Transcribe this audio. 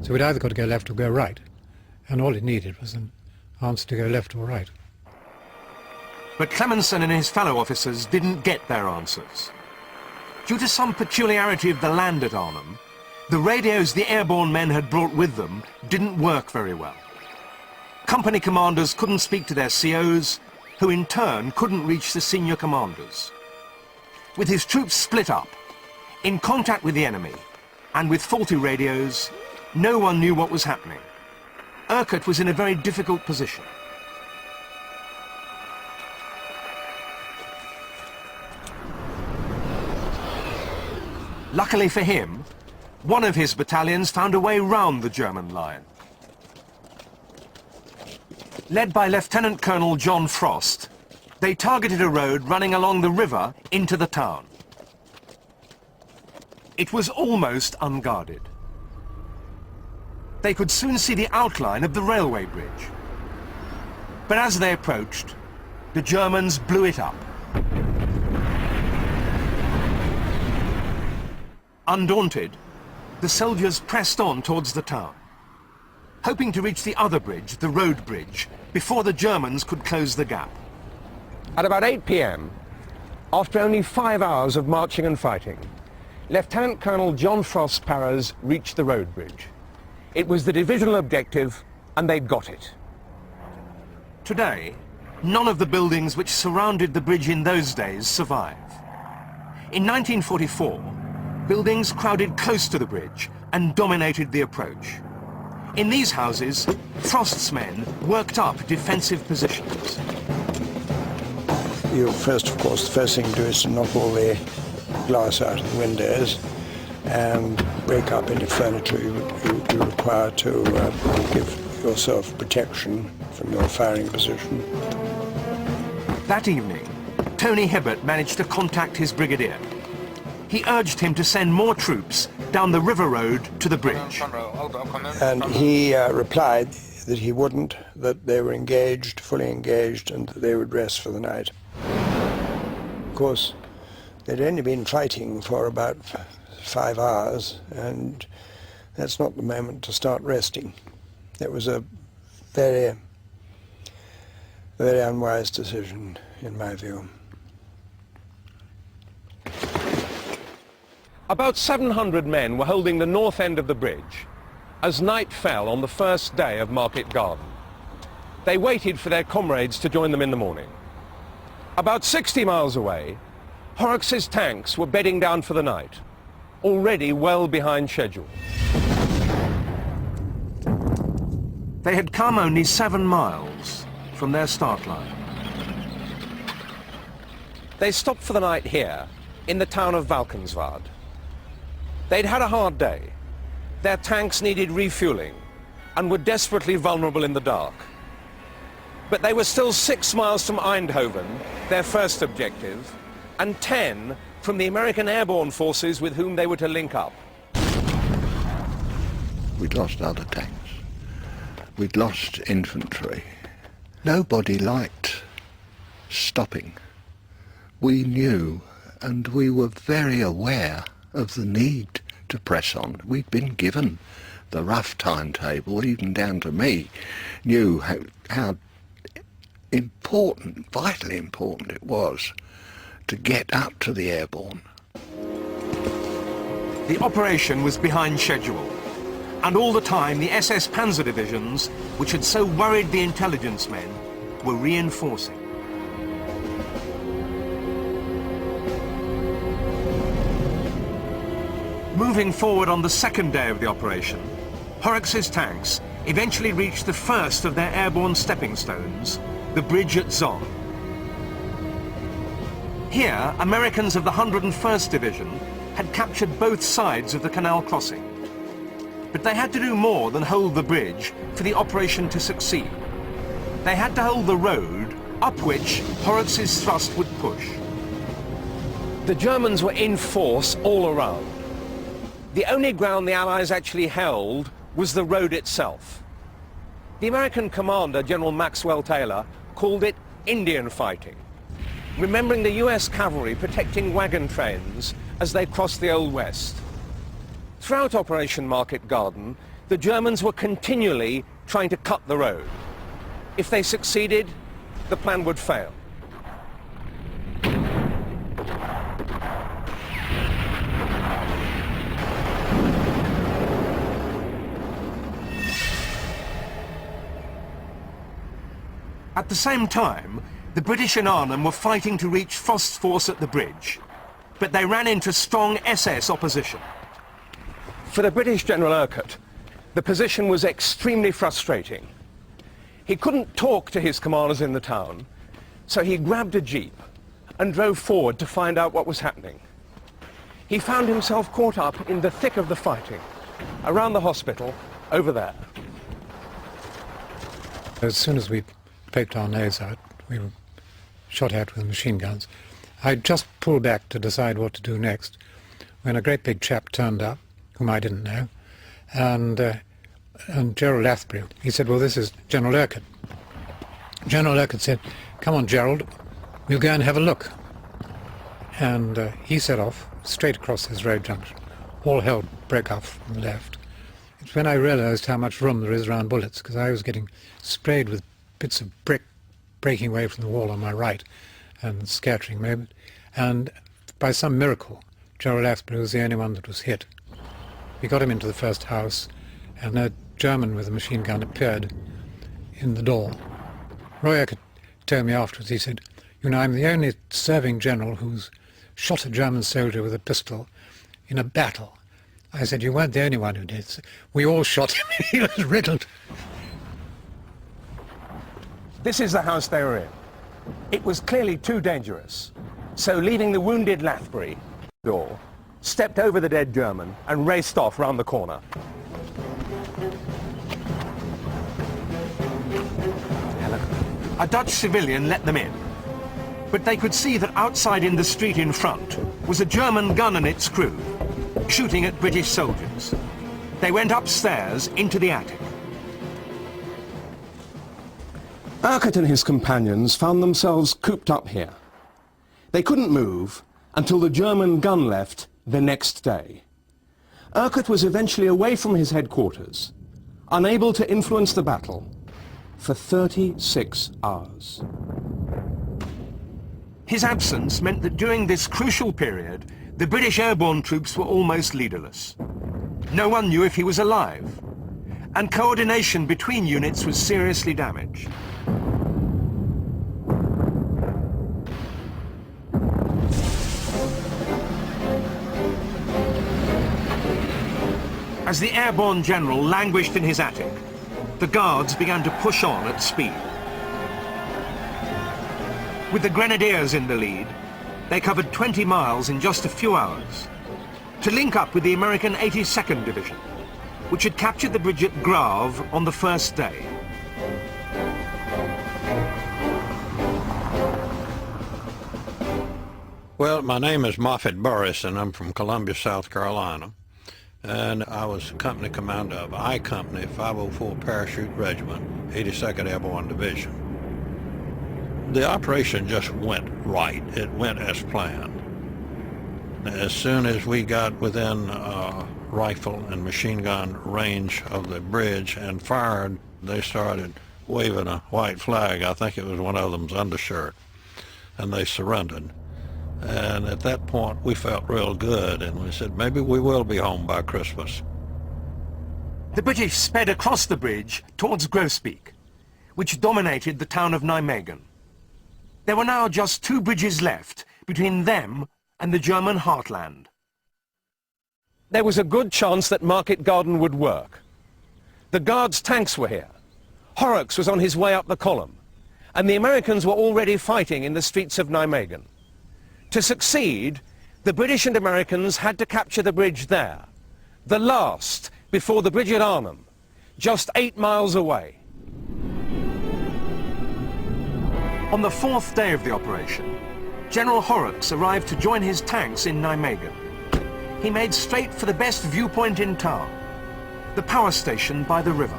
So we'd either got to go left or go right, and all it needed was an answer to go left or right. But Clemenson and his fellow officers didn't get their answers. Due to some peculiarity of the land at Arnhem, the radios the airborne men had brought with them didn't work very well. Company commanders couldn't speak to their COs, who in turn couldn't reach the senior commanders. With his troops split up, in contact with the enemy, and with faulty radios, no one knew what was happening. Urquhart was in a very difficult position. Luckily for him, one of his battalions found a way round the German line. Led by Lieutenant Colonel John Frost, they targeted a road running along the river into the town. It was almost unguarded. They could soon see the outline of the railway bridge. But as they approached, the Germans blew it up. Undaunted, the soldiers pressed on towards the town, hoping to reach the other bridge, the road bridge, before the Germans could close the gap. At about 8 p.m., after only 5 hours of marching and fighting, Lieutenant Colonel John Frost Parras reached the road bridge. It was the divisional objective, and they'd got it. Today, none of the buildings which surrounded the bridge in those days survive. In 1944, buildings crowded close to the bridge and dominated the approach. In these houses, Frost's men worked up defensive positions. You first, of course, the first thing you do is to knock all the glass out of the windows and break up any furniture you require to give yourself protection from your firing position. That evening, Tony Hibbert managed to contact his brigadier. He urged him to send more troops down the river road to the bridge. And he replied that he wouldn't, that they were engaged, fully engaged, and that they would rest for the night. Of course, they'd only been fighting for about 5 hours, and that's not the moment to start resting. It was a very, very unwise decision, in my view. About 700 men were holding the north end of the bridge as night fell on the first day of Market Garden. They waited for their comrades to join them in the morning. About 60 miles away, Horrocks's tanks were bedding down for the night, already well behind schedule. They had come only 7 miles from their start line. They stopped for the night here, in the town of Valkenswaard. They'd had a hard day. Their tanks needed refueling and were desperately vulnerable in the dark. But they were still 6 miles from Eindhoven, their first objective, and 10 from the American airborne forces with whom they were to link up. We'd lost other tanks. We'd lost infantry. Nobody liked stopping. We knew, and we were very aware of the need to press on. We'd been given the rough timetable, even down to me, knew how important, vitally important it was to get up to the airborne. The operation was behind schedule, and all the time the SS Panzer divisions, which had so worried the intelligence men, were reinforcing. Moving forward on the second day of the operation, Horrocks's tanks eventually reached the first of their airborne stepping stones, the bridge at Zon. Here, Americans of the 101st Division had captured both sides of the canal crossing. But they had to do more than hold the bridge for the operation to succeed. They had to hold the road up which Horrocks's thrust would push. The Germans were in force all around. The only ground the Allies actually held was the road itself. The American commander, General Maxwell Taylor, called it Indian fighting, remembering the US cavalry protecting wagon trains as they crossed the Old West. Throughout Operation Market Garden, the Germans were continually trying to cut the road. If they succeeded, the plan would fail. At the same time, the British in Arnhem were fighting to reach Frost's force at the bridge, but they ran into strong SS opposition. For the British General Urquhart, the position was extremely frustrating. He couldn't talk to his commanders in the town, so he grabbed a jeep and drove forward to find out what was happening. He found himself caught up in the thick of the fighting, around the hospital, over there. As soon as we poked our nose out, we were shot at with machine guns. I just pulled back to decide what to do next when a great big chap turned up, whom I didn't know, and Gerald Lathbury. He said, well, this is General Urquhart. General Urquhart said, come on, Gerald, we'll go and have a look. And he set off straight across this road junction. All hell broke off on the left. It's when I realized how much room there is around bullets, because I was getting sprayed with bits of brick breaking away from the wall on my right and scattering moment. And by some miracle, Gerald Lathbury was the only one that was hit. We got him into the first house, and a German with a machine gun appeared in the door. Roy Urquhart told me afterwards, he said, you know, I'm the only serving general who's shot a German soldier with a pistol in a battle. I said, you weren't the only one who did. We all shot him. He was riddled. This is the house they were in. It was clearly too dangerous, so leaving the wounded Lathbury door, stepped over the dead German and raced off round the corner. A Dutch civilian let them in, but they could see that outside in the street in front was a German gun and its crew, shooting at British soldiers. They went upstairs into the attic. Urquhart and his companions found themselves cooped up here. They couldn't move until the German gun left the next day. Urquhart was eventually away from his headquarters, unable to influence the battle, for 36 hours. His absence meant that during this crucial period, the British airborne troops were almost leaderless. No one knew if he was alive, and coordination between units was seriously damaged. As the airborne general languished in his attic, the Guards began to push on at speed. With the Grenadiers in the lead, they covered 20 miles in just a few hours to link up with the American 82nd Division, which had captured the bridge at Grave on the first day. Well, my name is Moffett Burris, and I'm from Columbia, South Carolina. And I was company commander of I Company, 504 Parachute Regiment, 82nd Airborne Division. The operation just went right. It went as planned. As soon as we got within rifle and machine gun range of the bridge and fired, they started waving a white flag. I think it was one of them's undershirt, and they surrendered. And at that point, we felt real good, and we said, maybe we will be home by Christmas. The British sped across the bridge towards Grosbeek, which dominated the town of Nijmegen. There were now just 2 bridges left between them and the German heartland. There was a good chance that Market Garden would work. The Guards' tanks were here. Horrocks was on his way up the column, and the Americans were already fighting in the streets of Nijmegen. To succeed, the British and Americans had to capture the bridge there, the last before the bridge at Arnhem, just 8 miles away. On the 4th day of the operation, General Horrocks arrived to join his tanks in Nijmegen. He made straight for the best viewpoint in town, the power station by the river.